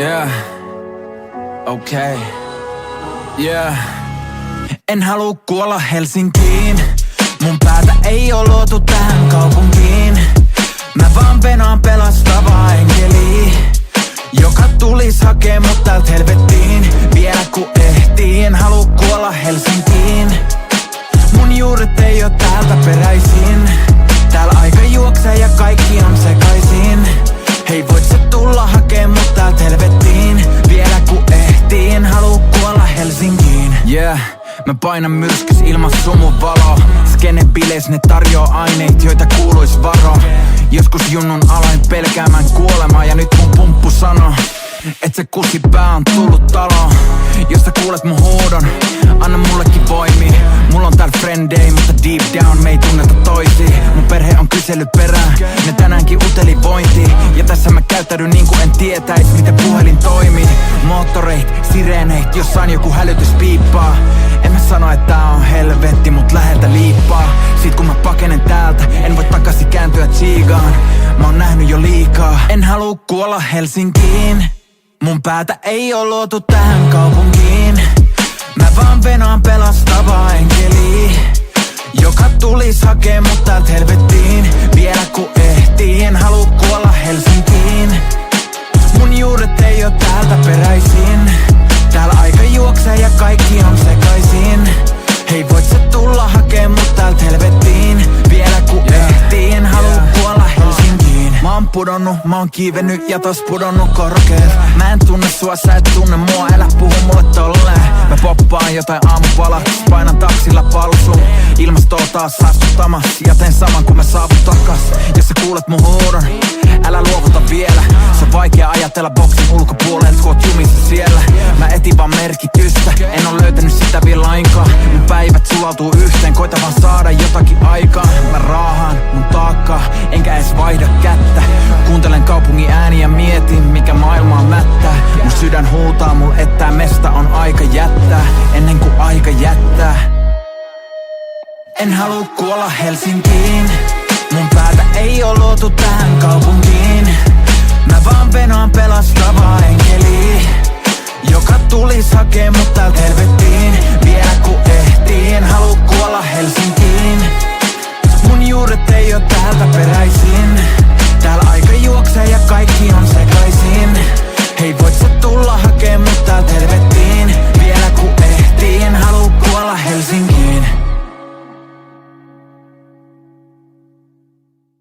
Yeah, okay, yeah. En halua kuolla Helsinkiin. Mun päätä ei oo luotu tähän kaupunkiin. Mä vaan venaan pelastavaa enkeliä, joka tulis hakee mut täältä helvettiin. Vielä ku ehtii, en halua kuolla Helsinkiin. Mun juuret ei oo täältä peräisin. Täällä aika juoksee ja kaikki on sekaisin. Hei, voit sä tulla hakee mut täältä helvettiin? Vielä ku ehtii, en halua kuolla Helsinkiin. Yeah, mä painan myrskys ilman sumun valo. Skene-bileis ne tarjoaa aineet, joita kuuluis varo. Joskus junnun aloin pelkäämään kuolemaa ja nyt mun pumppu sanoo, et se kusipää on tullut taloon. Jos sä kuulet mun huudon, anna mullekin voimia. Mulla on täällä frendei, mutta deep down me ei tunneta toisia. Mun perhe on kysellyt perään, ne tänäänkin uteli vointiin. Ja tässä mä käyttäydyn niin kuin en tietäis, miten puhelin toimii. Moottoreit, sireeneit, jossain joku hälytys piippaa. En mä sano, että tää on helvetti, mut läheltä liippaa. Sit kun mä pakenen täältä, en voi takaisin kääntyä Tsiigaan. Mä oon nähnyt jo liikaa. En halua kuolla Helsinkiin. Mun päätä ei oo luotu tähän kaupunkiin. Mä vaan venaan pelastavaa enkeliä, joka tulis hakee mut täältä helvettiin. Vielä ku ehtii, en halua kuolla Helsinkiin. Mun juuret ei oo täältä peräisin. Täällä aika juoksee ja kaikki on sekaisin. Hei, voit sä tulla hakee mut täältä helvettiin? Vielä ku ehtii, en halua kuolla Helsinkiin. Mä oon pudonnut, mä oon kiivennyt ja tos pudonnut korkeet. Mä en tunne sua, sä et tunne mua, älä puhu mulle tolleen. Mä poppaan jotain aamupala, painan taksilla palsuun. Ilmasto on taas saastuttamas ja teen saman kun mä saavun takas. Jos sä kuulet mun huudon, älä luovuta vielä. Se on vaikea ajatella boksin ulkopuolelta, kun oot jumissa siellä. Mä etin vaan merkitystä, en oo löytänyt sitä vielä lainkaan. Mun päivät sulautuu yhteen, koita vaan saada jotakin aikaa. Mä raahaan mun taakkaa, enkä edes vaihda kättä. Kuuntelen kaupungin ääniä ja mietin, mikä maailmaa mättää. Mun sydän huutaa mulle, että tää mesta on aika jättää. Ennen kuin aika jättää. En halua kuolla Helsinkiin. Mun päätä ei oo luotu tähän kaupunkiin. Mä vaan venaan pelastavaa enkeliä, joka tulis hakee mut täältä helvettiin. Vielä ku ehtii, en halua kuolla Helsinkiin. Mun juuret ei oo täältä peräisin. Täällä aika juoksee ja kaikki on sekaisin.